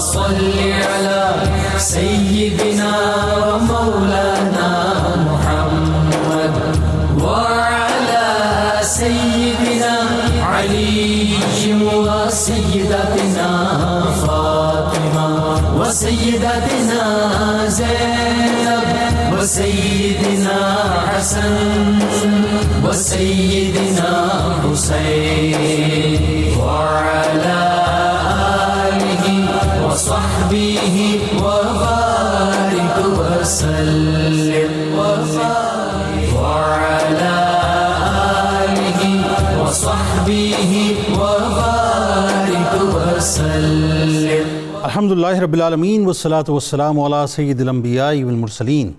صل على سيدنا ومولانا محمد وعلى سيدنا علي وسيدتنا فاطمة وسيدتنا زينب وسيدنا حسن وسيدنا حسين وعلى آله وصحبه وبارك وسلم وعلى آله وصحبه وبارك وسلم الحمدللہ رب العالمین والصلاة والسلام علی سید الانبیاء والمرسلین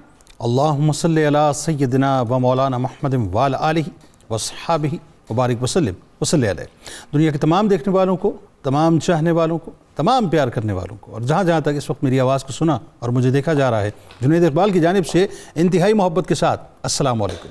اللہم صلی علی سیدنا و مولانا محمد وعلی آلہ وصحابہ وبارک وسلم وصلی علیہ۔ دنیا کے تمام دیکھنے والوں کو، تمام چاہنے والوں کو، تمام پیار کرنے والوں کو، اور جہاں جہاں تک اس وقت میری آواز کو سنا اور مجھے دیکھا جا رہا ہے، جنید اقبال کی جانب سے انتہائی محبت کے ساتھ السلام علیکم۔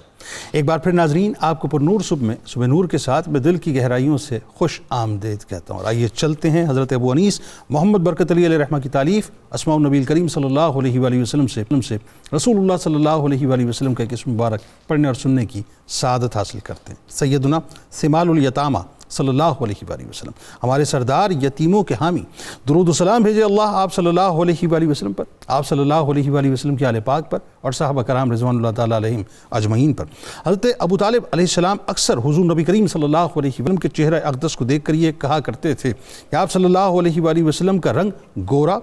ایک بار پھر ناظرین، آپ کو پر نور صبح نور کے ساتھ میں دل کی گہرائیوں سے خوش آمدید کہتا ہوں، اور آئیے چلتے ہیں حضرت ابو انیس محمد برکت علی علیہ رحمہ کی تالیف اسماء النبی کریم صلی اللہ علیہ وآلہ وسلم سے رسول اللہ صلی اللہ علیہ وآلہ وسلم کا ایک اسم مبارک پڑھنے اور سننے کی سعادت حاصل کرتے ہیں۔ سیدنا سمال الیتامہ صلی اللہ علیہ وآلہ وسلم، ہمارے سردار یتیموں کے حامی، درود و سلام بھیجے اللہ آپ صلی اللہ علیہ وآلہ وسلم پر، آپ صلی اللہ علیہ وآلہ وسلم کے آل پاک پر اور صحابہ کرام رضوان اللہ تعالیٰ علیہم اجمعین پر۔ حضرت ابو طالب علیہ السلام اکثر حضور نبی کریم صلی اللہ علیہ وسلم کے چہرہ اقدس کو دیکھ کر یہ کہا کرتے تھے کہ آپ صلی اللہ علیہ وآلہ وسلم کا رنگ گورا،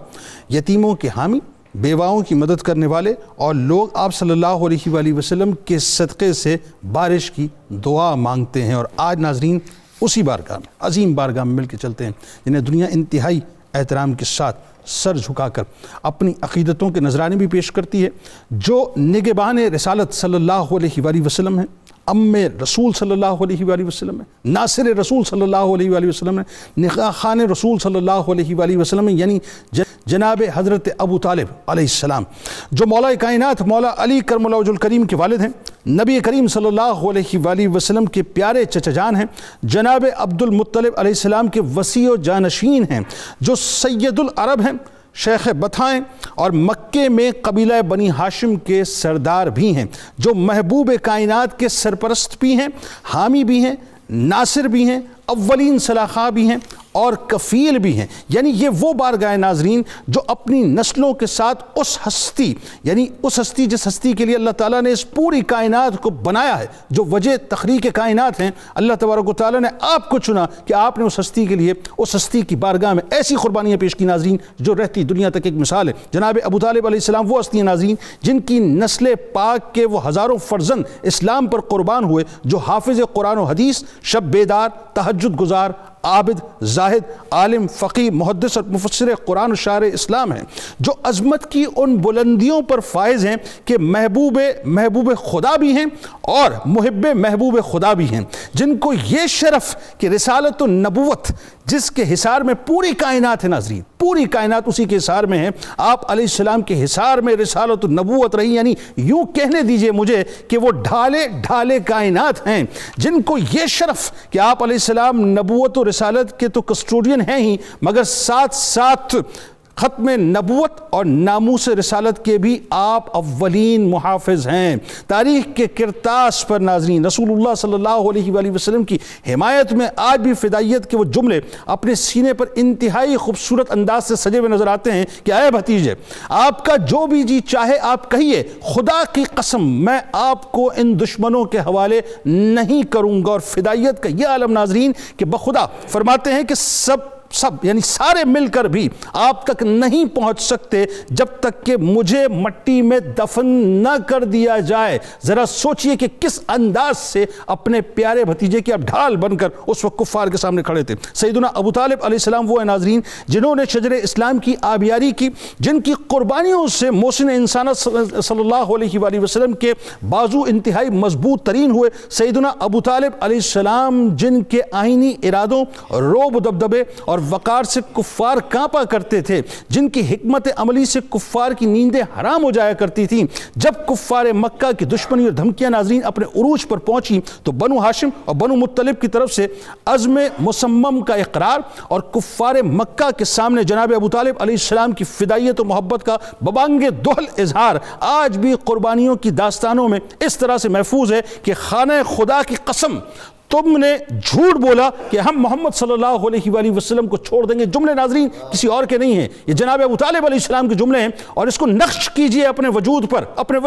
یتیموں کے حامی، بیواؤں کی مدد کرنے والے، اور لوگ آپ صلی اللہ علیہ وآلہ وسلم کے صدقے سے بارش کی دعا مانگتے ہیں۔ اور آج ناظرین اسی بارگاہ میں، عظیم بارگاہ میں مل کے چلتے ہیں جنہیں دنیا انتہائی احترام کے ساتھ سر جھکا کر اپنی عقیدتوں کے نذرانے بھی پیش کرتی ہے، جو نگہبان رسالت صلی اللہ علیہ وآلہ وسلم ہے، ام رسول صلی اللہ علیہ وآلہ وسلم ہے، ناصر رسول صلی اللہ علیہ وآلہ وسلم ہے، نگاہ خان رسول صلی اللہ علیہ وآلہ وسلم ہے، یعنی جناب حضرت ابو طالب علیہ السلام، جو مولا کائنات مولا علی کرم اللہ وجہ الکریم کے والد ہیں، نبی کریم صلی اللہ علیہ وآلہ وسلم کے پیارے چچا جان ہیں، جناب عبد المطلب علیہ السلام کے وصی و جانشین ہیں، جو سید العرب ہیں، شیخ بطحہ ہیں، اور مکے میں قبیلہ بنی ہاشم کے سردار بھی ہیں، جو محبوب کائنات کے سرپرست بھی ہیں، حامی بھی ہیں، ناصر بھی ہیں، اولین سلاخا بھی ہیں اور کفیل بھی ہیں۔ یعنی یہ وہ بارگاہ ناظرین جو اپنی نسلوں کے ساتھ اس ہستی، یعنی اس ہستی جس ہستی کے لیے اللہ تعالیٰ نے اس پوری کائنات کو بنایا ہے، جو وجہ تخلیق کائنات ہیں، اللہ تبارک و تعالیٰ نے آپ کو چنا کہ آپ نے اس ہستی کے لیے اس ہستی کی بارگاہ میں ایسی قربانیاں پیش کی ناظرین جو رہتی دنیا تک ایک مثال ہے۔ جناب ابو طالب علیہ السلام وہ ہستی ہیں ناظرین جن کی نسل پاک کے وہ ہزاروں فرزند اسلام پر قربان ہوئے، جو حافظ قرآن و حدیث، شب بیدار، تہجد گزار، عابد، زاہد، عالم، فقی، محدث اور مفسر قرآن و شاعر اسلام ہیں، جو عظمت کی ان بلندیوں پر فائز ہیں کہ محبوب خدا بھی ہیں اور محب محبوب خدا بھی ہیں، جن کو یہ شرف کہ رسالت و نبوت جس کے حصار میں پوری کائنات ہے ناظرین، پوری کائنات اسی کے حصار میں ہے، آپ علیہ السلام کے حصار میں رسالت و نبوت رہی، یعنی یوں کہنے دیجئے مجھے کہ وہ ڈھالے کائنات ہیں، جن کو یہ شرف کہ آپ علیہ السلام نبوت و رسالت کے تو کسٹوڈین ہیں ہی، مگر ساتھ ساتھ ختم نبوت اور ناموس رسالت کے بھی آپ اولین محافظ ہیں۔ تاریخ کے کرتاس پر ناظرین رسول اللہ صلی اللہ علیہ وآلہ وسلم کی حمایت میں آج بھی فدائیت کے وہ جملے اپنے سینے پر انتہائی خوبصورت انداز سے سجے ہوئے نظر آتے ہیں کہ اے بھتیجے، آپ کا جو بھی جی چاہے آپ کہیے، خدا کی قسم میں آپ کو ان دشمنوں کے حوالے نہیں کروں گا۔ اور فدائیت کا یہ عالم ناظرین کہ بخدا فرماتے ہیں کہ سب یعنی سارے مل کر بھی آپ تک نہیں پہنچ سکتے جب تک کہ مجھے مٹی میں دفن نہ کر دیا جائے۔ ذرا سوچئے کہ کس انداز سے اپنے پیارے بھتیجے کی اب ڈھال بن کر اس وقت کفار کے سامنے کھڑے تھے۔ سیدنا ابو طالب علیہ السلام وہ ہیں ناظرین جنہوں نے شجر اسلام کی آبیاری کی، جن کی قربانیوں سے محسن انسانت صلی اللہ علیہ وآلہ وسلم کے بازو انتہائی مضبوط ترین ہوئے۔ سیدنا ابو طالب علیہ السلام جن کے آئینی ارادوں، روب و دبدبے اور اور وقار سے کفار کانپا کرتے تھے، جن کی حکمت عملی سے کفار کی نیندیں حرام ہو جایا کرتی تھیں۔ جب کفار مکہ کی دشمنی اور دھمکیاں ناظرین اپنے عروج پر پہنچی تو بنو ہاشم اور بنو مطلب کی طرف سے عزم مصمم کا اقرار اور کفار مکہ کے سامنے جناب ابو طالب علیہ السلام کی فدائیت و محبت کا ببانگ دہل اظہار آج بھی قربانیوں کی داستانوں میں اس طرح سے محفوظ ہے کہ خانہ خدا کی قسم تم نے جھوٹ بولا کہ ہم محمد صلی اللہ علیہ وآلہ وسلم کو چھوڑ دیں گے۔ جملے ناظرین کسی اور کے نہیں ہیں، یہ جناب ابو طالب علیہ السلام کے جملے ہیں، اور اس کو نقش کیجئے اپنے وجود پر، اپنے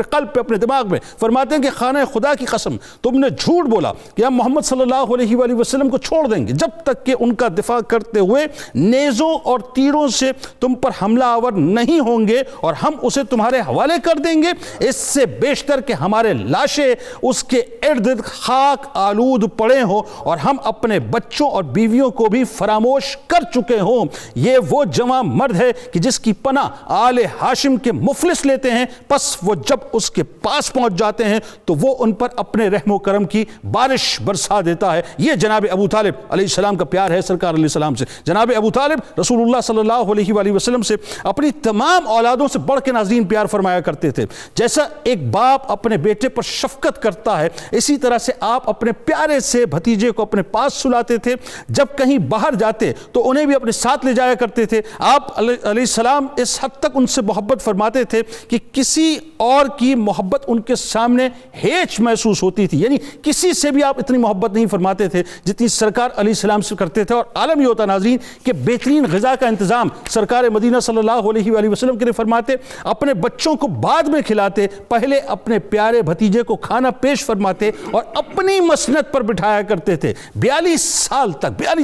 قلب پہ، اپنے دماغ میں۔ فرماتے ہیں کہ خانہ خدا کی قسم تم نے جھوٹ بولا کہ ہم محمد صلی اللہ علیہ وآلہ وسلم کو چھوڑ دیں گے جب تک کہ ان کا دفاع کرتے ہوئے نیزوں اور تیروں سے تم پر حملہ آور نہیں ہوں گے، اور ہم اسے تمہارے حوالے کر دیں گے۔ اس سے بیشتر کہ ہمارے لاشیں اس کے ارد گرد خاک آلود پڑے ہوں اور ہم اپنے بچوں اور بیویوں کو بھی فراموش کر چکے ہوں۔ یہ وہ جواں مرد ہے کہ جس کی پناہ آل ہاشم کے مفلس لیتے ہیں، پس وہ جب اس کے پاس پہنچ جاتے ہیں تو وہ ان پر اپنے رحم و کرم کی بارش برسا دیتا ہے۔ یہ جناب ابو طالب علیہ السلام کا پیار ہے سرکار علیہ السلام سے۔ جناب ابو طالب رسول اللہ صلی اللہ علیہ وآلہ وسلم سے اپنی تمام اولادوں سے بڑھ کے ناظرین پیار فرمایا کرتے تھے۔ جیسا ایک باپ اپنے بیٹے پر شفقت کرتا ہے، اسی طرح سے آپ اپنے پیارے سے بھتیجے کو اپنے پاس سلاتے تھے۔ جب کہیں باہر جاتے تو انہیں بھی اپنے ساتھ لے جایا کرتے تھے۔ آپ علیہ السلام اس حد تک ان سے محبت فرماتے تھے کہ کسی اور کی محبت ان کے سامنے ہیچ محسوس ہوتی تھی، یعنی کسی سے بھی آپ اتنی محبت نہیں فرماتے تھے جتنی سرکار علیہ السلام سے کرتے تھے۔ اور عالم یہ ہوتا ناظرین کہ بہترین غذا کا انتظام سرکار مدینہ صلی اللہ علیہ وآلہ وسلم کے لیے فرماتے، اپنے بچوں کو بعد میں کھلاتے، پہلے اپنے پیارے بھتیجے کو کھانا پیش فرماتے اور اپنی مسند پر بٹھایا کرتے تھے۔ 42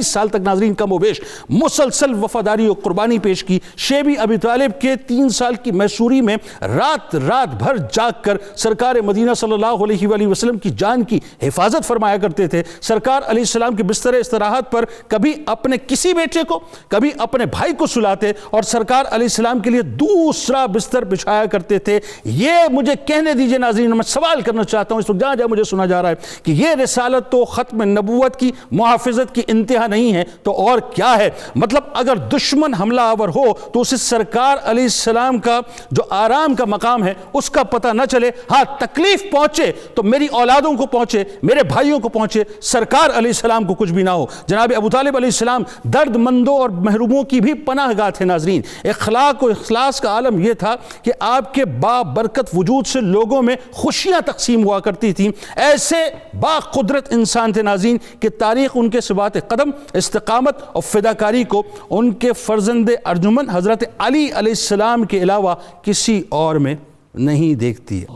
سال تک ناظرین کم و بیش مسلسل وفاداری و قربانی پیش کی۔ شیبی ابی طالب کے 3 سال کی میسوری میں رات بھر جاگ کر سرکار مدینہ صلی اللہ علیہ وآلہ وسلم کی جان کی حفاظت فرمایا کرتے تھے۔ سرکار علیہ السلام کے بستر استراحت پر کبھی اپنے کسی بیٹے کو، کبھی اپنے بھائی کو سلاتے اور سرکار علیہ السلام کے لیے دوسرا بستر بچھایا کرتے تھے۔ یہ مجھے کہنے دیجئے ناظرین، میں سوال کرنا چاہتا ہوں اس وقت جہاں مجھے سنا جا رہا ہے کہ یہ رسالت تو ختم نبوت کی محافظت کی انتہا نہیں ہے تو اور کیا ہے؟ مطلب اگر دشمن حملہ آور ہو تو اسے سرکار علیہ السلام کا جو آرام کا مقام ہے اس کا پتہ نہ چلے۔ ہاں تکلیف پہنچے تو میری اولادوں کو پہنچے، میرے بھائیوں کو پہنچے، سرکار علیہ السلام کو کچھ بھی نہ ہو۔ جناب ابو طالب علیہ السلام درد مندوں اور محروموں کی بھی پناہ گاہ تھے ناظرین۔ اخلاق و اخلاص کا عالم یہ تھا کہ آپ کے بابرکت وجود سے لوگوں میں خوشیاں تقسیم ہوا کرتی تھیں۔ ایسے با قدرت انسان تھے ناظرین کہ تاریخ ان کے ثبات قدم، استقامت اور فداکاری کو ان کے فرزند ارجمن حضرت علی علیہ السلام کے علاوہ کسی اور میں نہیں دیکھتی ہے۔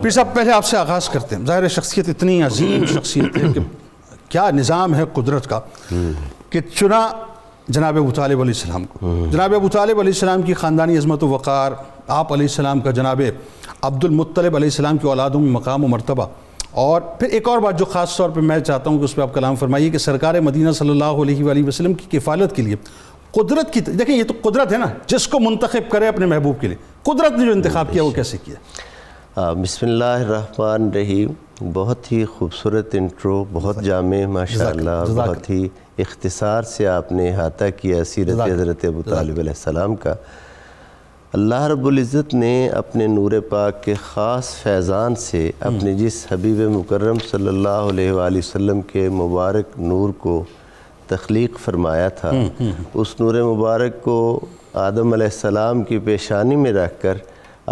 پھر صاحب پہلے آپ سے آغاز کرتے ہیں۔ ظاہر شخصیت اتنی عظیم شخصیت ہے کہ کیا نظام ہے قدرت کا کہ چنا جناب ابو طالب علیہ السلام کو۔ جناب ابو طالب علیہ السلام کی خاندانی عظمت و وقار، آپ علیہ السلام کا جناب عبد المطلب علیہ السلام کی اولادوں میں مقام و مرتبہ، اور پھر ایک اور بات جو خاص طور پہ میں چاہتا ہوں کہ اس پہ آپ کلام فرمائیے کہ سرکار مدینہ صلی اللہ علیہ وآلہ وسلم کی کفالت کے لیے قدرت کی، دیکھیں یہ تو قدرت ہے نا، جس کو منتخب کرے اپنے محبوب کے لیے، قدرت نے جو انتخاب کیا وہ کیسے کیا؟ بسم اللہ الرحمن الرحیم۔ بہت ہی خوبصورت انٹرو، بہت جامع ماشاءاللہ، بہت ہی اختصار سے آپ نے احاطہ کیا سیرت حضرت ابو طالب علیہ السلام کا۔ اللہ رب العزت نے اپنے نور پاک کے خاص فیضان سے اپنے جس حبیب مکرم صلی اللہ علیہ وآلہ وسلم کے مبارک نور کو تخلیق فرمایا تھا، اس نور مبارک کو آدم علیہ السلام کی پیشانی میں رکھ کر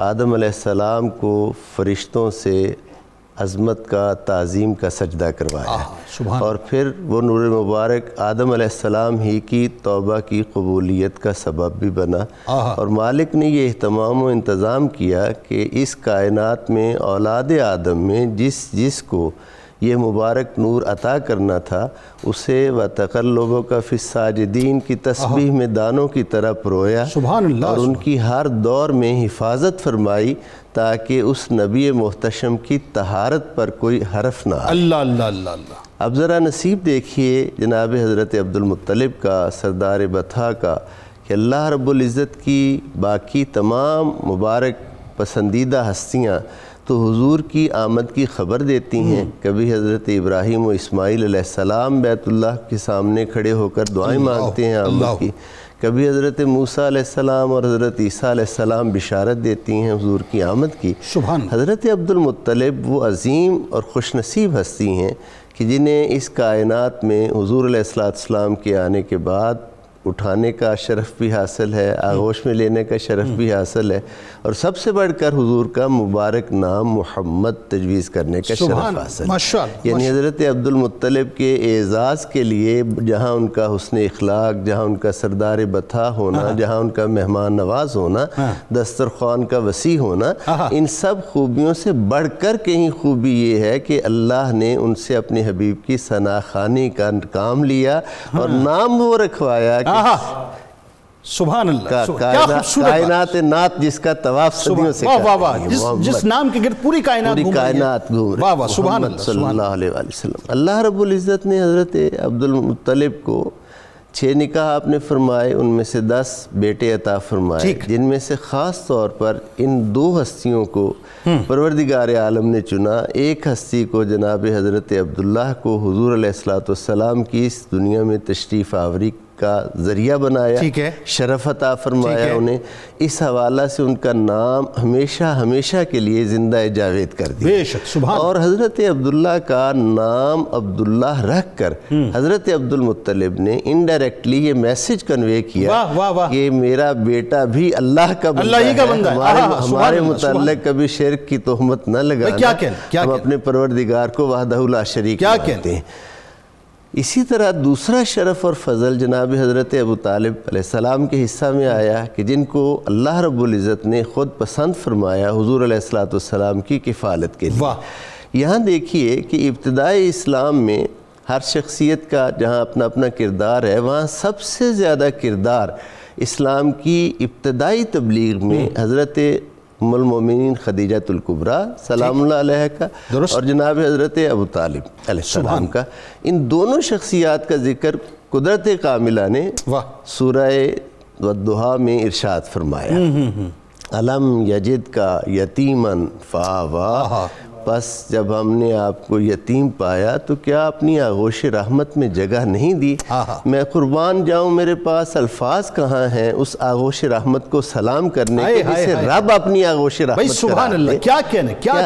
آدم علیہ السلام کو فرشتوں سے عظمت کا، تعظیم کا سجدہ کروایا، اور پھر وہ نور مبارک آدم علیہ السلام ہی کی توبہ کی قبولیت کا سبب بھی بنا، اور مالک نے یہ اہتمام و انتظام کیا کہ اس کائنات میں اولاد آدم میں جس کو یہ مبارک نور عطا کرنا تھا اسے وَتَقَلُّبُكَ فِي السَّاجِدِينَ کی تسبیح میں دانوں کی طرح پرویا، اور ان کی ہر دور میں حفاظت فرمائی تاکہ اس نبی محتشم کی طہارت پر کوئی حرف نہ آئے۔ اللہ اللہ اللہ اللہ۔ اب ذرا نصیب دیکھیے جناب حضرت عبد المطلب کا، سردار بطحا کا، کہ اللہ رب العزت کی باقی تمام مبارک پسندیدہ ہستیاں تو حضور کی آمد کی خبر دیتی ہیں. کبھی حضرت ابراہیم و اسماعیل علیہ السلام بیت اللہ کے سامنے کھڑے ہو کر دعائیں مانگتے ہیں آمد کی. کبھی حضرت موسیٰ علیہ السلام اور حضرت عیسیٰ علیہ السلام بشارت دیتی ہیں حضور کی آمد کی. حضرت عبد المطلب وہ عظیم اور خوش نصیب ہستی ہیں کہ جنہیں اس کائنات میں حضور علیہ السلام کے آنے کے بعد اٹھانے کا شرف بھی حاصل ہے, آغوش میں لینے کا شرف بھی حاصل ہے, اور سب سے بڑھ کر حضور کا مبارک نام محمد تجویز کرنے کا شرف حاصل ہے. یعنی حضرت عبد المطلب کے اعزاز کے لیے جہاں ان کا حسن اخلاق, جہاں ان کا سردار بطھا ہونا, جہاں ان کا مہمان نواز ہونا, دسترخوان کا وسیع ہونا, ان سب خوبیوں سے بڑھ کر کہیں خوبی یہ ہے کہ اللہ نے ان سے اپنے حبیب کی ثنا خوانی کا کام لیا اور نام وہ رکھوایا. سبحان اللہ, کائنات نات جس کا طواف صدیوں سے جس نام کے گرد پوری کائنات گھوم رہی ہے, محمد صلی اللہ علیہ وسلم. اللہ رب العزت نے حضرت عبد المطلب کو 6 نکاح آپ نے فرمائے, ان میں سے 10 بیٹے عطا فرمائے, جن میں سے خاص طور پر ان 2 ہستیوں کو پروردگار عالم نے چنا. ایک ہستی کو جناب حضرت عبداللہ کو حضور علیہ السلام کی اس دنیا میں تشریف آوری کا ذریعہ بنایا, شرف عطا فرمایا انہیں. اس حوالہ سے ان کا نام ہمیشہ ہمیشہ کے لیے زندہ جاوید کر دیا. اور حضرت عبداللہ کا نام عبداللہ رکھ کر حضرت عبد المطلب نے انڈائریکٹلی یہ میسج کنوے کیا کہ میرا بیٹا بھی اللہ کا بندہ ہے, ہمارے متعلق کبھی شرک کی تہمت نہ لگانا, ہم اپنے پروردگار کو وحدہ لا شریک مانتے ہیں. اسی طرح دوسرا شرف اور فضل جناب حضرت ابو طالب علیہ السلام کے حصہ میں آیا کہ جن کو اللہ رب العزت نے خود پسند فرمایا حضور علیہ السلام کی کفالت کے لیے. یہاں دیکھیے کہ ابتدائی اسلام میں ہر شخصیت کا جہاں اپنا اپنا کردار ہے, وہاں سب سے زیادہ کردار اسلام کی ابتدائی تبلیغ میں حضرت ام المومنین خدیجۃ الکبریٰ سلام اللہ علیہ کا اور جناب حضرت ابو طالب علیہ السلام کا. ان دونوں شخصیات کا ذکر قدرت کاملہ نے سورہ والضحیٰ میں ارشاد فرمایا, الم یجد کا یتیماً فآویٰ, بس جب ہم نے آپ کو یتیم پایا تو کیا اپنی آغوش رحمت میں جگہ نہیں دی. میں قربان جاؤں, میرے پاس الفاظ کہاں ہیں اس آغوش رحمت کو سلام کرنے کے جسے رب اپنی آغوش رحمت کرا دے.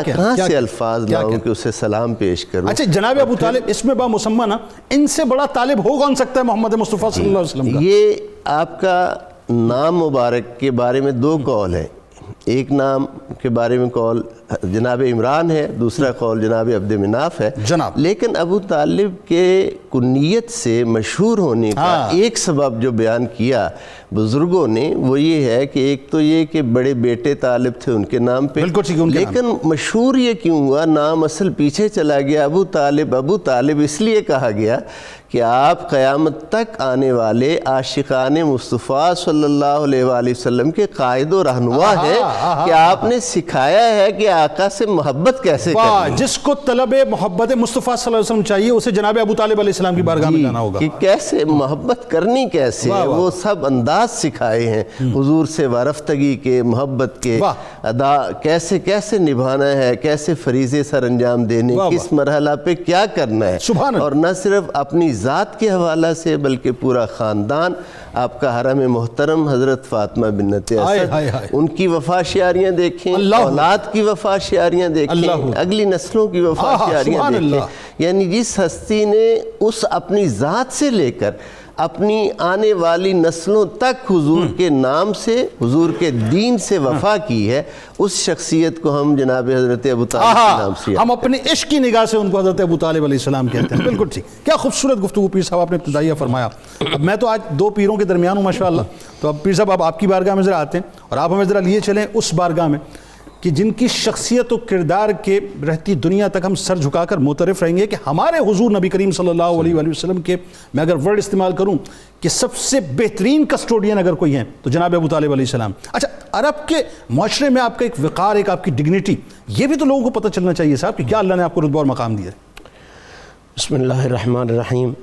کہاں سے الفاظ لاؤں کہ اسے سلام پیش کروں. اچھا جناب ابو طالب, اس میں بامسمہ نا ان سے بڑا طالب ہو کون سکتا ہے محمد مصطفیٰ صلی اللہ علیہ وسلم کا. یہ آپ کا نام مبارک کے بارے میں 2 قول ہیں. ایک نام کے بارے میں قول جناب عمران ہے, دوسرا قول جناب عبد مناف ہے. لیکن ابو طالب کے کنیت سے مشہور ہونے کا ایک سبب جو بیان کیا بزرگوں نے وہ یہ ہے کہ ایک تو یہ کہ بڑے بیٹے طالب تھے ان کے نام پہ, لیکن مشہور یہ کیوں ہوا, نام اصل پیچھے چلا گیا. ابو طالب اس لیے کہا گیا کہ آپ قیامت تک آنے والے عاشقان مصطفیٰ صلی اللہ علیہ وآلہ وسلم کے قائد و رہنما ہیں کہ آپ نے سکھایا ہے کہ آقا سے محبت کیسے کرنی. جس کو طلب محبت مصطفیٰ صلی اللہ علیہ وسلم چاہیے اسے جناب ابو طالب علیہ السلام کی بارگاہ میں جانا ہوگا. کہ کیسے محبت کرنی, کیسے وہ سب انداز سکھائے ہیں حضور سے وارفتگی کے, محبت کے ادا کیسے کیسے نبھانا ہے, کیسے فریضے سر انجام دینے, کس مرحلہ پہ کیا کرنا ہے. اور نہ صرف اپنی ذات کے حوالہ سے بلکہ پورا خاندان. آپ کا حرم محترم حضرت فاطمہ بنت اسد, ان کی وفا شعاریاں دیکھیں, اولاد کی وفا شعاریاں دیکھیں, اگلی نسلوں کی وفا شعاریاں دیکھیں. یعنی جس ہستی نے اس اپنی ذات سے لے کر اپنی آنے والی نسلوں تک حضور کے نام سے, حضور کے دین سے وفا کی ہے, اس شخصیت کو ہم جناب حضرت ابو طالب کے نام سے ہم اپنے عشق کی نگاہ سے ان کو حضرت ابو طالب علیہ السلام کہتے ہیں. بالکل ٹھیک. کیا خوبصورت گفتگو پیر صاحب آپ نے ابتدائیہ فرمایا. اب میں تو آج 2 پیروں کے درمیان ہوں ماشاءاللہ, تو اب پیر صاحب آپ کی بارگاہ میں ذرا آتے ہیں اور آپ ہمیں ذرا لیے چلیں اس بارگاہ میں کہ جن کی شخصیت و کردار کے رہتی دنیا تک ہم سر جھکا کر معترف رہیں گے کہ ہمارے حضور نبی کریم صلی اللہ علیہ وآلہ وسلم کے, میں اگر ورڈ استعمال کروں کہ سب سے بہترین کسٹوڈین اگر کوئی ہیں تو جناب ابو طالب علیہ السلام. اچھا عرب کے معاشرے میں آپ کا ایک وقار, ایک آپ کی ڈگنیٹی, یہ بھی تو لوگوں کو پتہ چلنا چاہیے صاحب کہ کیا اللہ نے آپ کو رتبہ اور مقام دیا. بسم اللہ الرحمن الرحیم.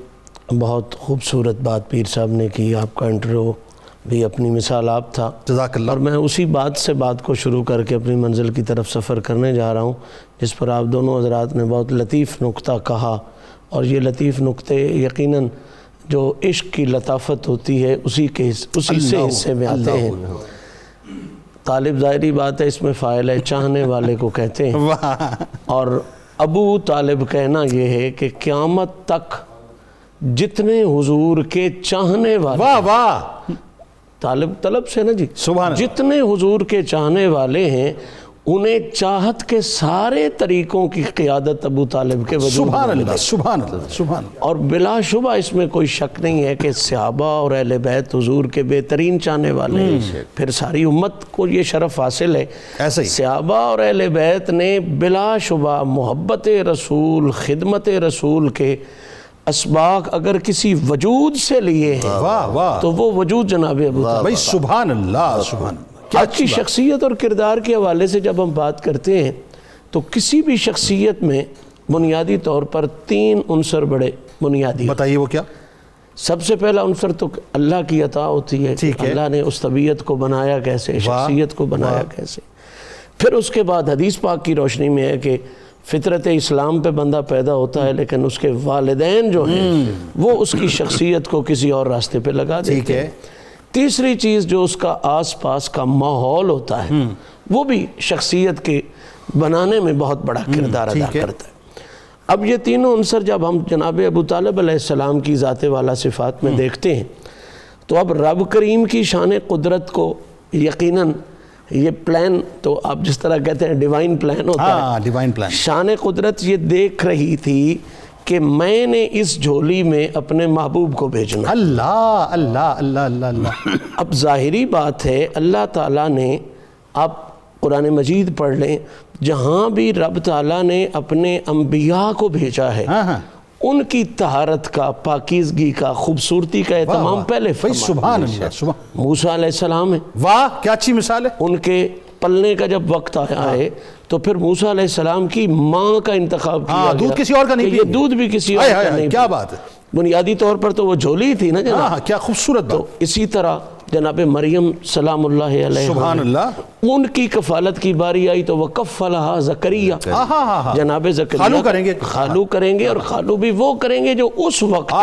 بہت خوبصورت بات پیر صاحب نے کی, آپ کا انٹرو بھی اپنی مثال آپ تھا. جزاک اللہ. اور میں اسی بات کو شروع کر کے اپنی منزل کی طرف سفر کرنے جا رہا ہوں جس پر آپ دونوں حضرات نے بہت لطیف نکتہ کہا، اور یہ لطیف نکتے یقیناً جو عشق کی لطافت ہوتی ہے اسی سے حصے میں آتے ہیں. طالب ظاہری بات ہے اس میں فاعل ہے، چاہنے والے کو کہتے ہیں. اور ابو طالب کہنا یہ ہے کہ قیامت تک جتنے حضور کے چاہنے والے، واہ واہ، طلب سے نا جی، سبحان اللہ، جتنے حضور کے چاہنے والے ہیں انہیں چاہت کے سارے طریقوں کی قیادت ابو طالب کے وجود میں سبحان ملے. اللہ سبحان اللہ سبحان اللہ. اور بلا شبہ اس میں کوئی شک نہیں ہے کہ صحابہ اور اہل بیت حضور کے بہترین چاہنے والے ہیں. پھر ساری امت کو یہ شرف حاصل ہے. ایسے ہی صحابہ اور اہل بیت نے بلا شبہ محبت رسول، خدمت رسول کے اسباق اگر کسی وجود سے لیے ہیں واہ واہ، تو وہ وجود جناب ابو طالب. بھائی سبحان اللہ سبحان اللہ. آج کی شخصیت اور کردار کے حوالے سے جب ہم بات کرتے ہیں تو کسی بھی شخصیت میں بنیادی طور پر 3 عنصر بڑے بنیادی. بتائیے وہ کیا؟ سب سے پہلا عنصر تو اللہ کی عطا ہوتی ہے. اللہ نے اس طبیعت کو بنایا کیسے، شخصیت کو بنایا کیسے. پھر اس کے بعد حدیث پاک کی روشنی میں ہے کہ فطرت اسلام پہ بندہ پیدا ہوتا ہے لیکن اس کے والدین جو ہیں وہ اس کی شخصیت کو کسی اور راستے پہ لگا دیتے ہیں. تیسری چیز جو اس کا آس پاس کا ماحول ہوتا ہے وہ بھی شخصیت کے بنانے میں بہت بڑا کردار ادا کرتا ہے. اب یہ تینوں عنصر جب ہم جناب ابو طالب علیہ السلام کی ذات والا صفات میں دیکھتے ہیں تو اب رب کریم کی شان قدرت کو یقیناً یہ پلان تو آپ جس طرح کہتے ہیں ڈیوائن پلان ہوتا ہے، ڈیوائن پلان. شان قدرت یہ دیکھ رہی تھی کہ میں نے اس جھولی میں اپنے محبوب کو بھیجنا. اللہ اللہ اللہ اللہ اللہ. اب ظاہری بات ہے اللہ تعالیٰ نے، آپ قرآن مجید پڑھ لیں، جہاں بھی رب تعالیٰ نے اپنے انبیاء کو بھیجا ہے ان کی طہارت کا، پاکیزگی کا، خوبصورتی کا اہتمام پہلے فرمایا. سبحان اللہ سبحان. موسیٰ علیہ السلام ہے، واہ کیا اچھی مثال ہے. ان کے پلنے کا جب وقت آیا ہے تو پھر موسیٰ علیہ السلام کی ماں کا انتخاب کیا گیا. دودھ کسی اور کا نہیں، یہ دودھ بھی کسی اور کا نہیں. کیا بات ہے. بنیادی طور پر تو وہ جھولی تھی نا جناب. کیا خوبصورت. تو اسی طرح جناب مریم سلام اللہ علیہ سبحان اللہ، ان کی کفالت کی باری آئی تو وکفلھا زکریا. جناب زکریا خالو کریں گے، اور خالو بھی وہ کریں گے جو اس وقت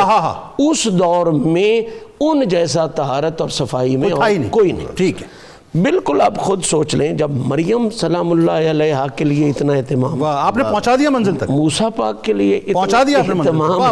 اس دور میں ان جیسا طہارت اور صفائی میں کوئی نہیں. ٹھیک ہے. بالکل آپ خود سوچ لیں جب مریم سلام اللہ علیہا کے لیے اتنا اہتمام، آپ نے پہنچا دیا منزل تک، موسیٰ پاک کے لیے پہنچا دیا اہتمام،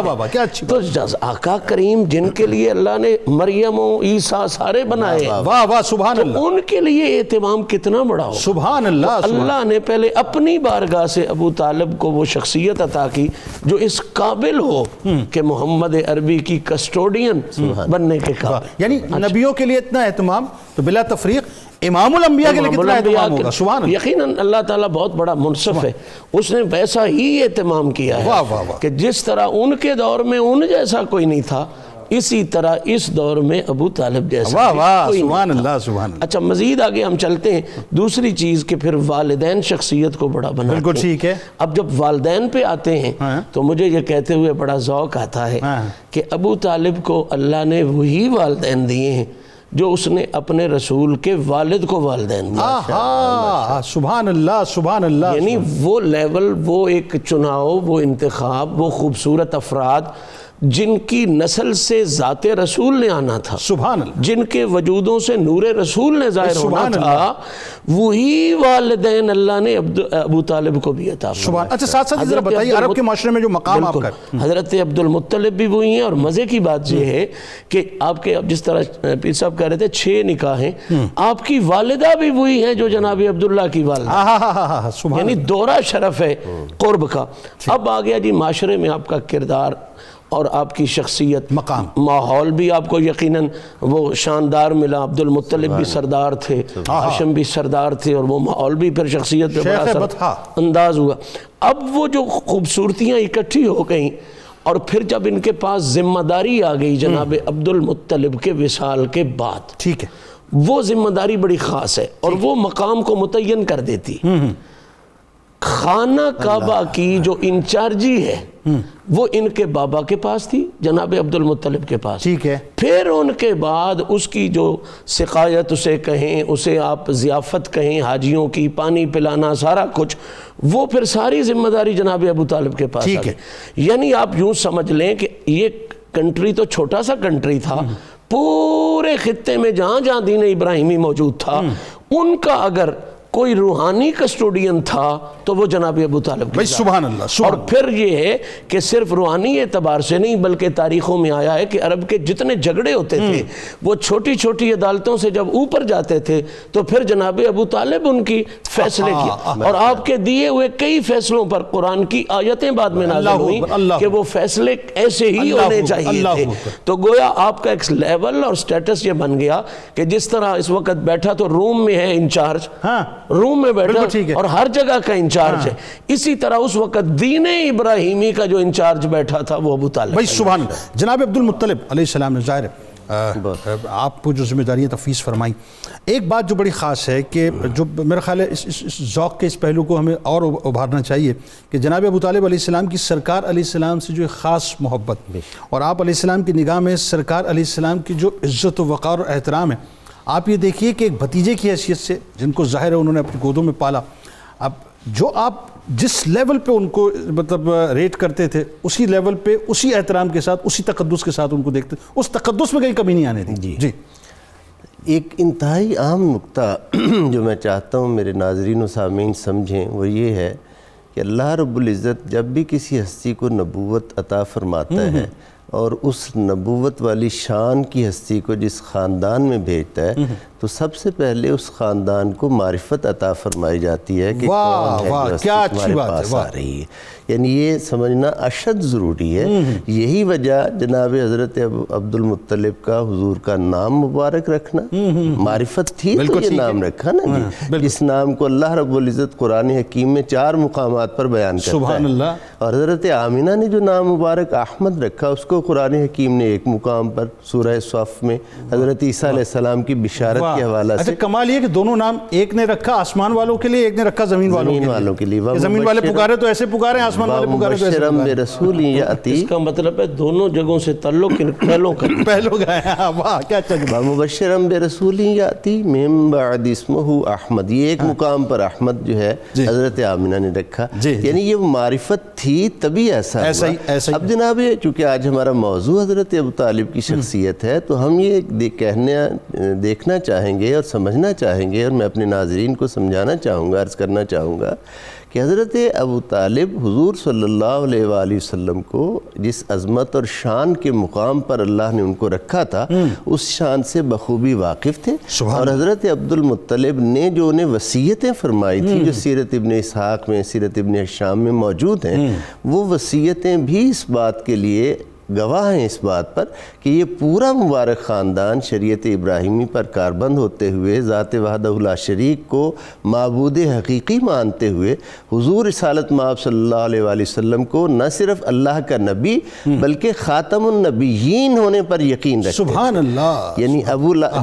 تو آقا کریم جن کے لیے اللہ نے مریم و عیسیٰ سارے بنائے، واہ واہ سبحان اللہ، ان کے لیے اہتمام کتنا بڑا ہو. سبحان اللہ. اللہ نے پہلے اپنی بارگاہ سے ابو طالب کو وہ شخصیت عطا کی جو اس قابل ہو کہ محمد عربی کی کسٹوڈین بننے کے قابل. یعنی نبیوں کے لیے اتنا اہتمام تو بلا تفریق امام الانبیاء کے لیے کتنا اہتمام ہوگا. سبحان اللہ. یقیناً اللہ تعالیٰ بہت بڑا منصف ہے، اس نے ویسا ہی اہتمام کیا ہے کہ جس طرح ان کے دور میں ان جیسا کوئی نہیں تھا اسی طرح اس دور میں ابو طالب جیسا کوئی سبحان اللہ سبحان اللہ. اچھا مزید آگے ہم چلتے ہیں. دوسری چیز کہ پھر والدین شخصیت کو بڑا بناتے ہیں. بالکل ٹھیک ہے. اب جب والدین پہ آتے ہیں تو مجھے یہ کہتے ہوئے بڑا ذوق آتا ہے کہ ابو طالب کو اللہ نے وہی والدین دیے ہیں جو اس نے اپنے رسول کے والد کو والدین دیا. سبحان اللہ سبحان اللہ. یعنی وہ لیول، وہ ایک چناؤ، وہ انتخاب، وہ خوبصورت افراد جن کی نسل سے ذات رسول نے آنا تھا، سبحان اللہ، جن کے وجودوں سے نور رسول نے ظاہر ہونا تھا، وہی والدین اللہ نے ابو طالب کو بھی عطا فرمایا. اچھا ساتھ ساتھ ذرا بتائیے عرب کے معاشرے میں جو مقام آپ کا. حضرت عبد المطلب بھی وہی ہیں، اور مزے کی بات یہ ہے کہ آپ کے جس طرح پیر صاحب کہہ رہے تھے 6 نکاح ہیں، آپ کی والدہ بھی وہی ہیں جو جناب عبداللہ کی والدہ، یعنی دورہ شرف ہے قرب کا. اب آ گیا جی معاشرے میں آپ کا کردار اور آپ کی شخصیت، مقام، ماحول بھی آپ کو یقیناً وہ شاندار ملا. عبد المطلب بھی سردار تھے، ہاشم بھی سردار تھے، اور وہ ماحول بھی پھر شخصیت پہ بڑا انداز ہوا. اب وہ جو خوبصورتیاں اکٹھی ہو گئیں اور پھر جب ان کے پاس ذمہ داری آ گئی جناب عبد المطلب کے وصال کے بعد، ٹھیک ہے، وہ ذمہ داری بڑی خاص ہے اور وہ مقام کو متعین کر دیتی. خانہ کعبہ کی جو انچارجی ہے وہ ان کے بابا کے پاس تھی، جناب عبد المطلب کے پاس. ٹھیک ہے. پھر ان کے بعد اس کی جو سقایت اسے کہیں، اسے آپ ضیافت کہیں، حاجیوں کی پانی پلانا، سارا کچھ، وہ پھر ساری ذمہ داری جناب ابو طالب کے پاس آ گئی. یعنی آپ یوں سمجھ لیں کہ یہ کنٹری تو چھوٹا سا کنٹری تھا، پورے خطے میں جہاں جہاں دین ابراہیمی موجود تھا، ان کا اگر کوئی روحانی کسٹوڈین تھا تو وہ جناب ابو طالب کی. سبحان اللہ. اور پھر یہ ہے کہ صرف روحانی اعتبار سے نہیں بلکہ تاریخوں میں آیا ہے کہ عرب کے جتنے جھگڑے ہوتے تھے وہ چھوٹی چھوٹی عدالتوں سے جب اوپر جاتے تھے تو پھر جناب ابو طالب ان کی فیصلے کیا، اور آپ کے دیے ہوئے کئی فیصلوں پر قرآن کی آیتیں بعد میں نازل ہوئیں کہ وہ فیصلے ایسے ہی ہونے چاہیے تھے. تو گویا آپ کا ایک لیول اور سٹیٹس یہ بن گیا کہ جس طرح اس وقت بیٹھا تو روم میں ہے انچارج، روم میں بیٹھا اور ہر جگہ کا انچارج ہے، اسی طرح اس وقت دین ابراہیمی کا جو انچارج بیٹھا تھا وہ ابو طالب. بھائی سبحان اللہ. جناب عبد المطلب علیہ السلام نے ظاہر آپ کو جو ذمہ داریاں تفویض فرمائی، ایک بات جو بڑی خاص ہے کہ جو میرا خیال ہے اس ذوق کے اس پہلو کو ہمیں اور ابھارنا چاہیے کہ جناب ابو طالب علیہ السلام کی سرکار علیہ السلام سے جو ایک خاص محبت، اور آپ علیہ السلام کی نگاہ میں سرکار علیہ السلام کی جو عزت و وقار اور احترام ہے، آپ یہ دیکھیے کہ ایک بھتیجے کی حیثیت سے جن کو ظاہر ہے انہوں نے اپنی گودوں میں پالا، اب جو آپ جس لیول پہ ان کو مطلب ریٹ کرتے تھے اسی لیول پہ اسی احترام کے ساتھ اسی تقدس کے ساتھ ان کو دیکھتے، اس تقدس میں کہیں کمی نہیں آنے دی. جی ایک انتہائی اہم نقطہ جو میں چاہتا ہوں میرے ناظرین و سامعین سمجھیں وہ یہ ہے کہ اللہ رب العزت جب بھی کسی ہستی کو نبوت عطا فرماتا ہے اور اس نبوت والی شان کی ہستی کو جس خاندان میں بھیجتا ہے تو سب سے پہلے اس خاندان کو معرفت عطا فرمائی جاتی ہے کہ کون ہے جو ہستی تمہارے پاس آ رہی ہے. یعنی یہ سمجھنا اشد ضروری ہے. یہی وجہ جناب حضرت عبد المطلب کا حضور کا نام مبارک رکھنا، معرفت تھی تو یہ نام رکھا نا جی. اس نام کو اللہ رب العزت قرآن حکیم میں 4 مقامات پر بیان کرتا ہے. اور حضرت آمینہ نے جو نام مبارک احمد رکھا اس کو قرآن حکیم نے ایک مقام پر سورہ صف میں حضرت عیسیٰ علیہ السلام کی بشارت کے حوالہ سے. کمال یہ کہ دونوں نام ایک نے رکھا آسمان والوں کے لیے، ایک نے رکھا زمین والوں کے لیے. زمین والے پکارے تو ایسے پکارے، آسمان والے پکارے تو ایسے پکارے. اس کا مطلب ہے دونوں جگہوں سے تعلق ان پہلوں کا ہے. واہ کیا چاہیے. مبشرم برسول یاتی من بعد اسمہ احمد، یہ ایک مقام پر احمد جو ہے حضرت آمینہ نے رکھا. یعنی یہ معرفت تھی تبھی ایسا ہوا. اب جناب چونکہ آج ہمارا موضوع حضرت ابو طالب کی شخصیت ہے تو ہم یہ دیکھنا چاہیں گے اور سمجھنا چاہیں گے، اور میں اپنے ناظرین کو سمجھانا چاہوں گا، عرض کرنا چاہوں گا کہ حضرت ابو طالب حضور صلی اللہ علیہ وآلہ وسلم کو جس عظمت اور شان کے مقام پر اللہ نے ان کو رکھا تھا اس شان سے بخوبی واقف تھے. اور حضرت عبد المطلب نے جو انہیں وصیتیں فرمائی تھی جو سیرت ابن اسحاق میں، سیرت ابن ہشام میں موجود ہیں، وہ وصیتیں بھی اس بات کے لیے گواہ ہیں اس بات پر کہ یہ پورا مبارک خاندان شریعت ابراہیمی پر کاربند ہوتے ہوئے ذات وحدہ لا شریک کو معبود حقیقی مانتے ہوئے حضور رسالت مآب صلی اللہ علیہ وآلہ وسلم کو نہ صرف اللہ کا نبی بلکہ خاتم النبیین ہونے پر یقین رکھتے ہیں. سبحان اللہ. یعنی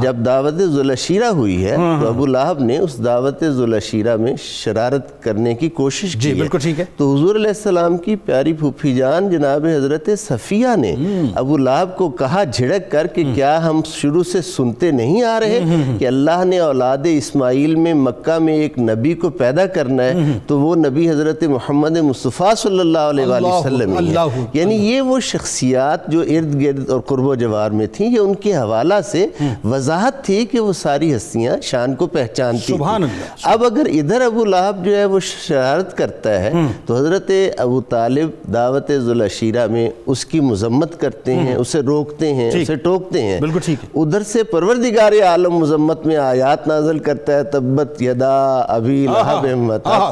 جب دعوت ذوالعشیرہ ہوئی ہے تو ابو لہب نے اس دعوت ذوالعشیرہ میں شرارت کرنے کی کوشش کی ہے. تو حضور علیہ السلام کی پیاری پھوپھی جان جناب حضرت صفیہ نے ابو لہب کو کہا جھڑک کر کہ کیا ہم شروع سے سنتے نہیں آ رہے کہ اللہ نے اولاد اسماعیل میں مکہ میں ایک نبی کو پیدا کرنا ہے تو وہ نبی حضرت محمد مصطفیٰ صلی اللہ علیہ وآلہ وسلم ہے. یعنی یہ وہ شخصیات جو ارد گرد اور قرب و جوار میں تھیں، یہ ان کے حوالہ سے وضاحت تھی کہ وہ ساری ہستیاں شان کو پہچانتی تھیں. اب اگر ادھر ابو لہب جو ہے وہ شرارت کرتا ہے تو حضرت ابو طالب دعوت ذوالعشیرہ میں اس کی مذمت کرتے ہیں، اسے روکتے ہیں، اسے ٹوکتے ہیں. ادھر سے پروردگار عالم مذمت میں آیات نازل کرتا ہے تبت یدا ابی لہب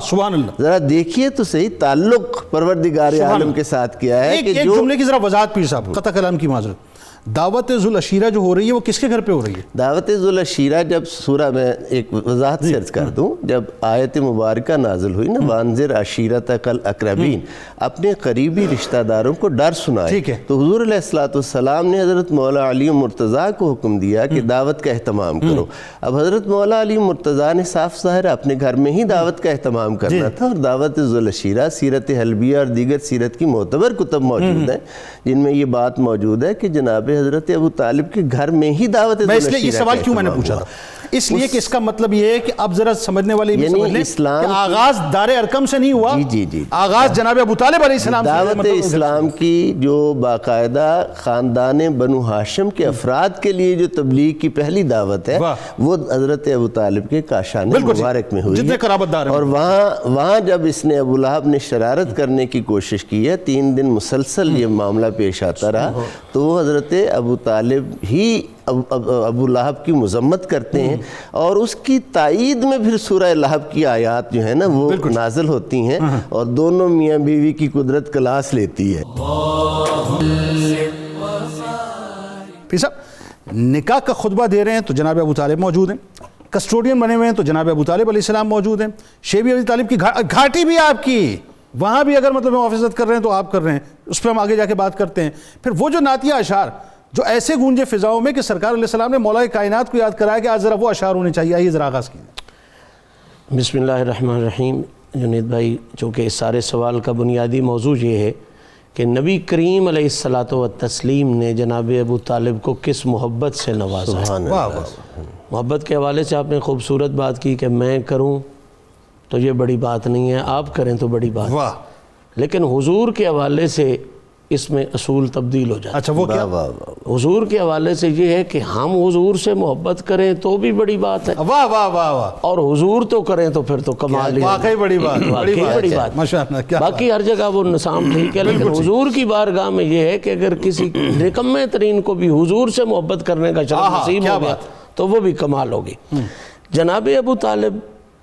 سبحان اللہ. ذرا دیکھیے تو صحیح تعلق پروردگار عالم کے ساتھ کیا ہے. ایک جملے کی ذرا وضاحت پیر صاحب، قطع کلام کی معذرت. دعوت ذوالعشیرہ جو ہو رہی ہے وہ کس کے گھر پہ ہو رہی ہے؟ دعوت ذوالعشیرہ جب سورہ میں ایک وضاحت سے عرض کر دوں، جب آیت مبارکہ نازل ہوئی نا وانذر عشیرتک الاقربین، اپنے قریبی رشتہ داروں کو ڈر سنائے، تو حضور علیہ السلام نے حضرت مولا علی مرتضیٰ کو حکم دیا کہ دعوت کا اہتمام کرو۔ اب حضرت مولا علی مرتضیٰ نے صاف ظاہر اپنے گھر میں ہی دعوت کا اہتمام کرنا تھا، اور دعوت ذوالعشیرہ سیرت حلبیہ اور دیگر سیرت کی معتبر کتب موجود ہیں جن میں یہ بات موجود ہے کہ جناب حضرت ابو طالب کے گھر میں ہی دعوت ذوالعشیرہ میں اس لیے یہ سوال کیوں میں نے پوچھا تھا، اس لیے کہ اس کا مطلب یہ ہے کہ اب ذرا سمجھنے والے یہ سمجھ لیں کہ آغاز دار ارقم سے نہیں ہوا، آغاز جناب ابو طالب علیہ السلام سے۔ دعوت اسلام کی جو باقاعدہ خاندان بنو ہاشم کے افراد کے لیے جو تبلیغ کی پہلی دعوت ہے وہ حضرت ابو طالب کے کاشان مبارک میں ہوئی ہے، اور وہاں جب اس نے ابو لہب نے شرارت کرنے کی کوشش کی ہے، 3 دن مسلسل یہ معاملہ پیش آتا رہا، تو وہ حضرت ابو طالب ہی ابو لہب کی مذمت کرتے ہیں، اور اس کی تائید میں پھر سورہ لہب کی آیات جو ہیں نا وہ نازل ہوتی ہیں، اور دونوں میاں بیوی کی قدرت کلاس لیتی ہے۔ پھر صاحب نکاح کا خطبہ دے رہے ہیں تو جناب ابو طالب موجود ہیں، کسٹوڈین بنے ہوئے ہیں تو جناب ابو طالب علیہ السلام موجود ہیں، شیبی ابو طالب کی گھاٹی بھی آپ کی، وہاں بھی اگر مطلب محافظت کر رہے ہیں تو آپ کر رہے ہیں، اس پہ ہم آگے جا کے بات کرتے ہیں۔ پھر وہ جو نعتیہ اشعار جو ایسے گونجے فضاؤں میں کہ سرکار علیہ السلام نے مولا کائنات کو یاد کرایا کہ آج ذرا وہ اشعار ہونے چاہیے، آئیے ذرا آغاز کیجیے۔ بسم اللہ الرحمن الرحیم۔ جنید بھائی، چونکہ اس سارے سوال کا بنیادی موضوع یہ ہے کہ نبی کریم علیہ الصلاۃ والتسلیم نے جناب ابو طالب کو کس محبت سے نوازا ہے۔ محبت کے حوالے سے آپ نے خوبصورت بات کی کہ میں کروں تو یہ بڑی بات نہیں ہے، آپ کریں تو بڑی بات ہے، لیکن حضور کے حوالے سے اس میں اصول تبدیل ہو جاتا ہے۔ اچھا وہ کیا؟ حضور کے حوالے سے یہ ہے کہ ہم حضور سے محبت کریں تو بھی بڑی بات ہے، واہ واہ واہ واہ، اور حضور تو کریں تو پھر تو کمال ہی ہے، واقعی بڑی بات، بڑی بات۔ باقی ہر جگہ وہ نظام ٹھیک ہے، لیکن حضور کی بارگاہ میں یہ ہے کہ اگر کسی نکمے ترین کو بھی حضور سے محبت کرنے کا شرف نصیب ہو گیا تو وہ بھی کمال ہوگی۔ جناب ابو طالب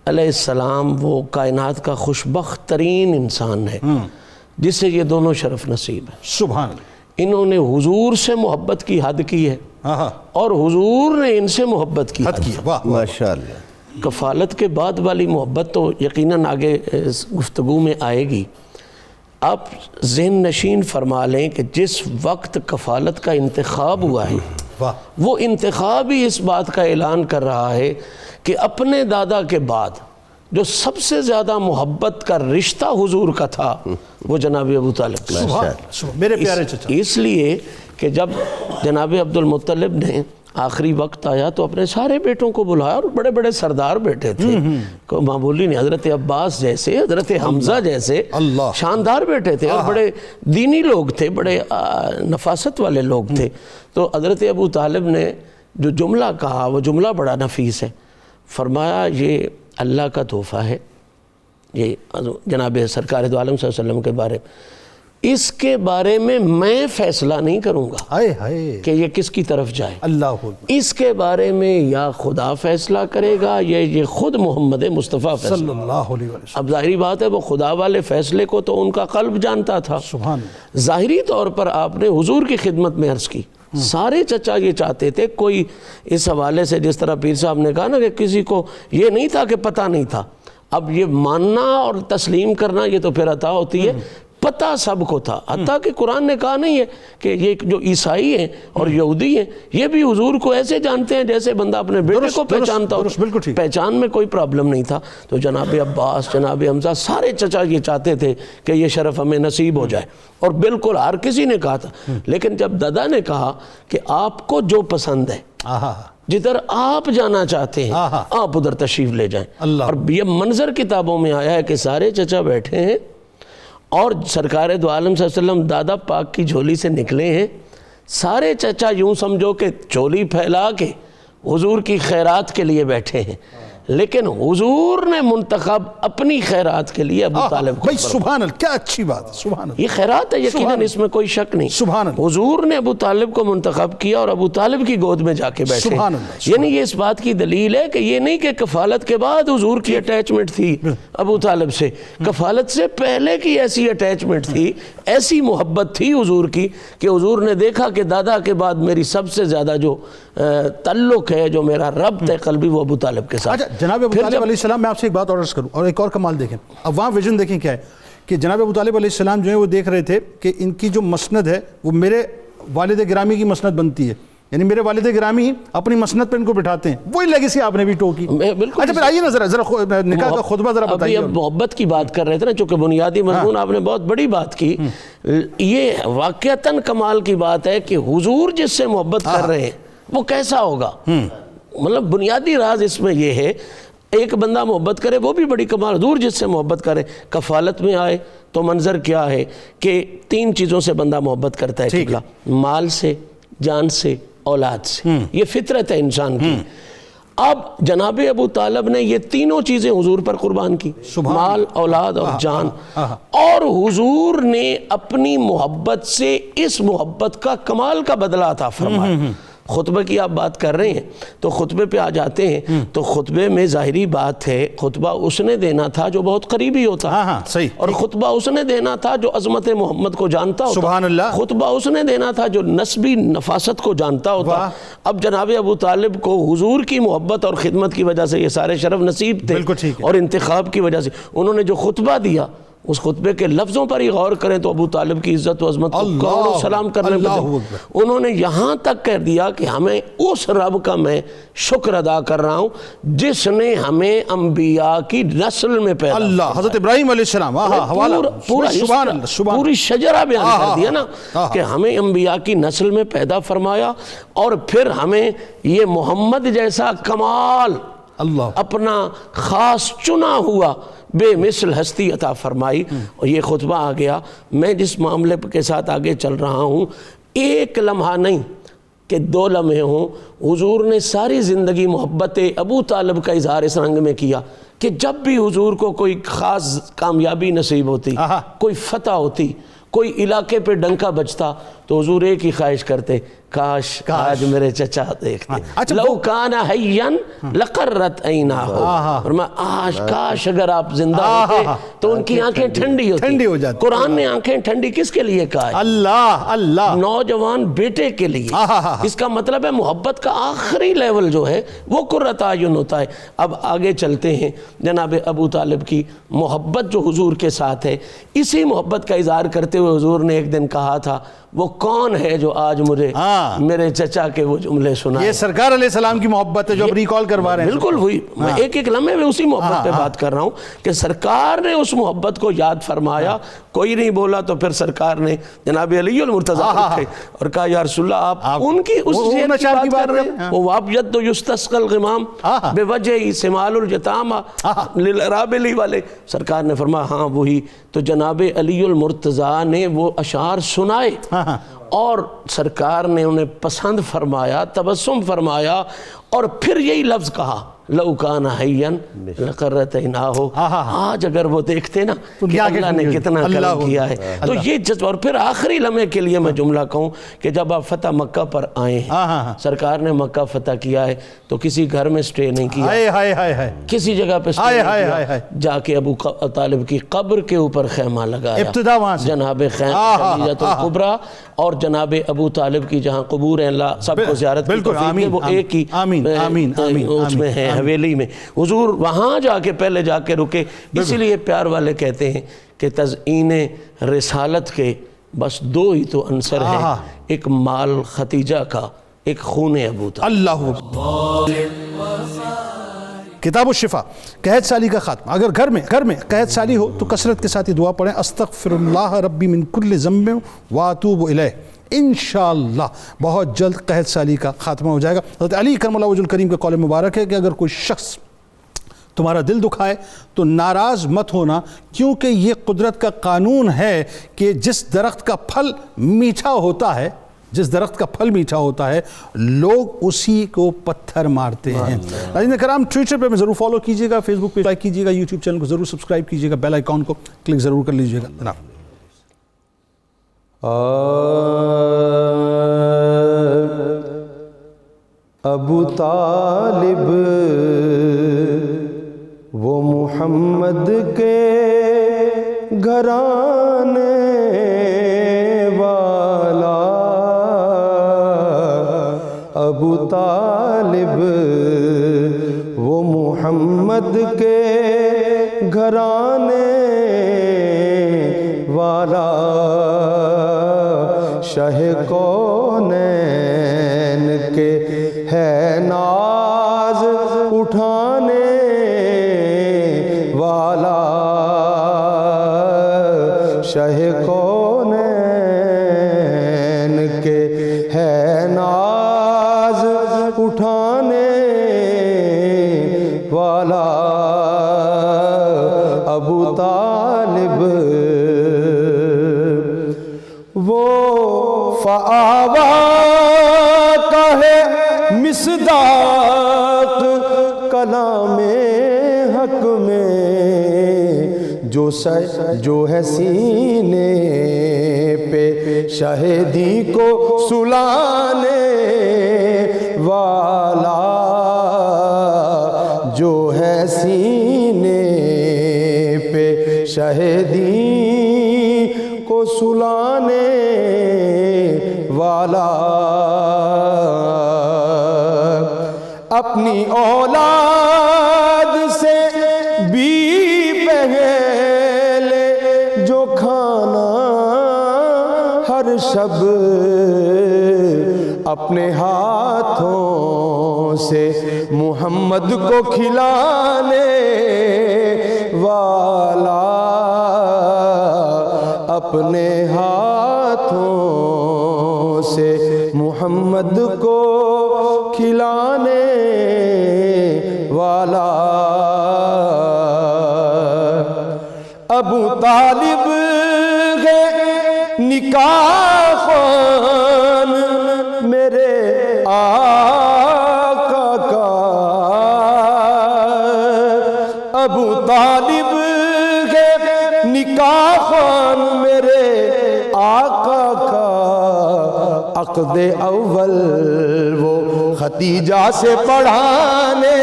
علیہ السلام وہ کائنات کا خوشبخت ترین انسان ہے جس سے یہ دونوں شرف نصیب ہے۔ سبحان اللہ۔ انہوں نے حضور سے محبت کی حد کی ہے اور حضور نے ان سے محبت کی حد کی ہے۔ ماشاءاللہ۔ کفالت کے بعد والی محبت تو یقیناً آگے گفتگو میں آئے گی۔ آپ ذہن نشین فرما لیں کہ جس وقت کفالت کا انتخاب ہوا ہے وہ انتخاب ہی اس بات کا اعلان کر رہا ہے کہ اپنے دادا کے بعد جو سب سے زیادہ محبت کا رشتہ حضور کا تھا وہ جناب ابو طالب میرے پیارے چچا، اس لیے کہ جب جناب عبد المطلب نے آخری وقت آیا تو اپنے سارے بیٹوں کو بلایا، اور بڑے بڑے سردار بیٹے تھے، معمولی نہیں، حضرت عباس جیسے، حضرت حمزہ جیسے شاندار بیٹے تھے، اور بڑے دینی لوگ تھے، بڑے نفاست والے لوگ تھے۔ تو حضرت ابو طالب نے جو جملہ کہا وہ جملہ بڑا نفیس ہے، فرمایا یہ اللہ کا تحفہ ہے، یہ جناب سرکار دو عالم صلی اللہ علیہ وسلم کے بارے میں، اس کے بارے میں فیصلہ نہیں کروں گا کہ یہ کس کی طرف جائے، اللہ اس کے بارے میں یا خدا فیصلہ کرے گا یا یہ خود محمد مصطفیٰ فیصلہ صلی اللہ علیہ وسلم۔ اب ظاہری بات ہے وہ خدا والے فیصلے کو تو ان کا قلب جانتا تھا۔ سبحان ظاہری طور پر آپ نے حضور کی خدمت میں عرض کی، سارے چچا یہ چاہتے تھے، کوئی اس حوالے سے جس طرح پیر صاحب نے کہا نا کہ کسی کو یہ نہیں تھا کہ پتہ نہیں تھا، اب یہ ماننا اور تسلیم کرنا یہ تو پھر عطا ہوتی ہے، پتہ سب کو تھا، حتیٰ کہ قرآن نے کہا نہیں ہے کہ یہ جو عیسائی ہیں اور یہودی ہیں یہ بھی حضور کو ایسے جانتے ہیں جیسے بندہ اپنے بیٹے کو پہچانتا ہو، پہچان میں کوئی پرابلم نہیں تھا۔ تو جناب عباس، جناب حمزہ، سارے چچا یہ چاہتے تھے کہ یہ شرف ہمیں نصیب ہو جائے، اور بالکل ہر کسی نے کہا تھا، لیکن جب دادا نے کہا کہ آپ کو جو پسند ہے، جدھر آپ جانا چاہتے ہیں آپ ادھر تشریف لے جائیں، اور یہ منظر کتابوں میں آیا ہے کہ سارے چچا بیٹھے ہیں اور سرکار دو عالم صلی اللہ علیہ وسلم دادا پاک کی جھولی سے نکلے ہیں، سارے چچا یوں سمجھو کہ جھولی پھیلا کے حضور کی خیرات کے لیے بیٹھے ہیں، لیکن حضور نے منتخب اپنی خیرات کے لیے ابو طالب کو بھائی سبحان اللہ، کیا اچھی بات ہے، سبحان اللہ، یہ خیرات ہے یقیناً، اس میں کوئی شک نہیں. سبحان اللہ. حضور نے ابو طالب کو منتخب کیا اور ابو طالب کی گود میں جا کے بیٹھے. سبحان اللہ. یعنی یہ اس بات کی دلیل ہے کہ یہ نہیں کہ کفالت کے بعد حضور کی اٹیچمنٹ تھی ابو طالب سے، کفالت سے پہلے کی ایسی اٹیچمنٹ تھی، ایسی محبت تھی حضور کی کہ حضور نے دیکھا کہ دادا کے بعد میری سب سے زیادہ جو تعلق ہے، جو میرا ربط ہے قلبی، وہ ابو طالب کے ساتھ. اچھا جناب ابو طالب علیہ السلام، میں آپ سے ایک بات عرض کروں اور ایک اور کمال دیکھیں. اب وہاں ویژن دیکھیں کیا ہے کہ جناب ابو طالب علیہ السلام جو ہے وہ دیکھ رہے تھے کہ ان کی جو مسند ہے وہ میرے والد گرامی کی مسند بنتی ہے، یعنی میرے والد گرامی اپنی مسند پہ ان کو بٹھاتے ہیں. وہی لیگیسی آپ نے بھی ٹوکی. اچھا پھر آئیے نا ذرا نکاح کا خطبہ ذرا بتائیے. اب محبت کی بات کر رہے تھے نا، چونکہ بنیادی مضمون آپ نے بہت بڑی بات کی. یہ واقعتاً کمال کی بات ہے کہ حضور جس سے محبت کر رہے ہیں وہ کیسا ہوگا. مطلب بنیادی راز اس میں یہ ہے، ایک بندہ محبت کرے وہ بھی بڑی کمال. حضور جس سے محبت کرے، کفالت میں آئے تو منظر کیا ہے کہ 3 چیزوں سے بندہ محبت کرتا ہے. قبلہ مال سے، جان سے، اولاد سے. یہ فطرت ہے انسان کی. اب جناب ابو طالب نے یہ تینوں چیزیں حضور پر قربان کی، مال، اولاد اور جان. اور حضور نے اپنی محبت سے اس محبت کا کمال کا بدلہ عطا فرمایا. خطبے کی آپ بات کر رہے ہیں تو خطبے پہ آ جاتے ہیں تو خطبے میں ظاہری بات ہے خطبہ اس نے دینا تھا جو بہت قریبی ہوتا، اور خطبہ اس نے دینا تھا جو عظمت محمد کو جانتا ہوتا. سبحان اللہ. خطبہ اس نے دینا تھا جو نسبی نفاست کو جانتا ہوتا. اب جناب ابو طالب کو حضور کی محبت اور خدمت کی وجہ سے یہ سارے شرف نصیب تھے، اور انتخاب کی وجہ سے انہوں نے جو خطبہ دیا، اس خطبے کے لفظوں پر ہی غور کریں تو ابو طالب کی عزت و عظمت کو کروڑوں سلام کرنے بدلے انہوں نے یہاں تک کہہ دیا کہ ہمیں اس رب کا میں شکر ادا کر رہا ہوں جس نے ہمیں انبیاء کی نسل میں پیدا. اللہ، حضرت ابراہیم علیہ السلام، پوری شجرہ بیان کر دیا نا کہ ہمیں انبیاء کی نسل میں پیدا فرمایا، اور پھر ہمیں یہ محمد جیسا کمال اپنا خاص چنا ہوا بے مثل ہستی عطا فرمائی. اور یہ خطبہ آ گیا. میں جس معاملے کے ساتھ آگے چل رہا ہوں، ایک لمحہ نہیں کہ 2 لمحے ہوں، حضور نے ساری زندگی محبت ابو طالب کا اظہار اس رنگ میں کیا کہ جب بھی حضور کو کوئی خاص کامیابی نصیب ہوتی، کوئی فتح ہوتی، کوئی علاقے پہ ڈنکا بجتا، تو حضور ایک ہی خواہش کرتے، کاش آج میرے چچا دیکھتے، لو کان حیّن لقرت عیناہ، فرمایا کاش اگر آپ زندہ ہوتے تو ان کی آنکھیں ٹھنڈی ہوتی. قرآن نے آنکھیں ٹھنڈی کس کے لیے کہا ہے؟ اللہ، نوجوان بیٹے کے لیے. اس کا مطلب ہے محبت کا آخری لیول جو ہے وہ قرۃ اعین ہوتا ہے. اب آگے چلتے ہیں. جناب ابو طالب کی محبت جو حضور کے ساتھ ہے، اسی محبت کا اظہار کرتے ہوئے حضور نے ایک دن کہا تھا، وہ کون ہے جو آج مجھے میرے چچا کے وہ جملے سنائے. یہ سرکار علیہ السلام کی محبت ہے جو اب ریکال کروا رہے ہیں. بالکل ہوئی. میں ایک لمحے میں اسی محبت پہ بات کر رہا ہوں کہ سرکار نے اس محبت کو یاد فرمایا. کوئی نہیں بولا تو پھر سرکار نے جناب علی المرتضیٰ رکھے اور کہا یا رسول اللہ آپ ان کی اس جہت کی بات کر رہے ہیں. وہ وابجد یستسقى الغمام بوجہ سمال الجتامہ للرابلی والے. سرکار نے فرمایا ہاں وہی. تو جناب علی المرتضیٰ نے وہ اشعار سنائے اور سرکار نے انہیں پسند فرمایا، تبسم فرمایا، اور پھر یہی لفظ کہا، لو کان حیّن لقرت عیناہ. آج اگر وہ دیکھتے نا کہ اللہ نے کتنا کرم کیا ہے تو یہ جذبہ. اور پھر آخری لمحے کے لیے میں جملہ کہوں کہ جب آپ فتح مکہ پر آئے ہیں، سرکار نے مکہ فتح کیا ہے تو کسی گھر میں سٹے نہیں کیا، کسی جگہ پہ سٹے نہیں کیا، جا کے ابو طالب کی قبر کے اوپر خیمہ لگایا. جناب خدیجہ الکبریٰ اور جناب ابو طالب کی جہاں قبور ہیں، اللہ سب کو زیارت کی توفیق دے، وہ ایک ہی اس میں ہے حویلی میں. حضور وہاں جا کے پہلے جا کے رکے. اسی لیے پیار والے کہتے ہیں کہ تزئین رسالت کے بس 2 ہی تو عنصر ہیں، ایک مال ختیجہ کا، ایک خون ابو طالب. اللہ. کتاب الشفا، قحط سالی کا خاتمہ. اگر گھر میں قحط سالی ہو تو کثرت کے ساتھ یہ دعا پڑھیں، استغفر اللہ ربی من کل ذنب واتوب الیہ. انشاءاللہ بہت جلد قحط سالی کا خاتمہ ہو جائے گا. حضرت علی کرم اللہ وجہ الکریم کا قول مبارک ہے کہ اگر کوئی شخص تمہارا دل دکھائے تو ناراض مت ہونا، کیونکہ یہ قدرت کا قانون ہے کہ جس درخت کا پھل میٹھا ہوتا ہے جس درخت کا پھل میٹھا ہوتا ہے لوگ اسی کو پتھر مارتے ہیں۔ ناظرین کرام ٹویٹر پہ ہمیں ضرور فالو کیجیے گا، فیس بک پہ لائک کیجیے گا، یوٹیوب چینل کو ضرور سبسکرائب کیجیے گا، بیل آئیکن کو کلک ضرور کر لیجیے گا جناب۔ ابو طالب وہ محمد کے گھرانے والا، ابو طالب وہ محمد کے گھرانے والا، شاہ کونین کے ہے ناز اٹھانے والا، شاہ کونین کے ہے ناز اٹھانے والا، ابو طالب وہ فآوا کا ہے مصداق کلام حق میں، جو ہے سینے پہ شہیدی کو سلانے والا، جو ہے سینے پہ شہیدی کو سلانے والا، اپنی اولاد سے بھی پہلے جو کھانا ہر شب اپنے ہاتھوں سے محمد کو کھلانے والا، اپنے ہاتھوں سے محمد کو کھلانے والا، ابو طالب ہے نکاح خوان میرے آقا کا، ابو طالب ہے نکاح خوان میرے آقا کا، عقد اول وہ ختیجہ سے پڑھانے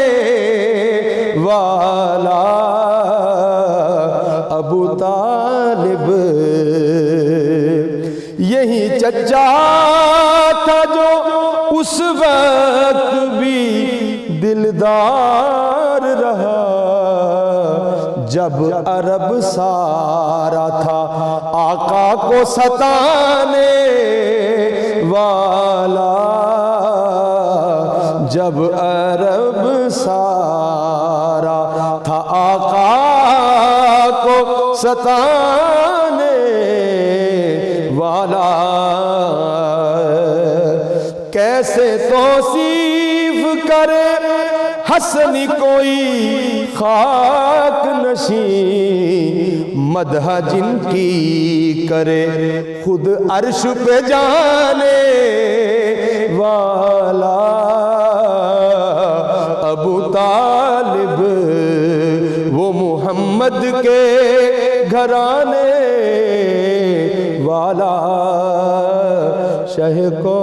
والا، ابو طالب یہی چچا تھا جو اس وقت بھی دلدار رہا، جب عرب سارا تھا آقا کو ستانے والا، جب عرب سارا تھا آقا کو ستانے والا، کیسے توصیف کرے حسن کوئی خاک نشین، مدح جن کی کرے خود عرش پہ جانے والا، ابو طالب وہ محمد کے گھرانے والا، شاہ کو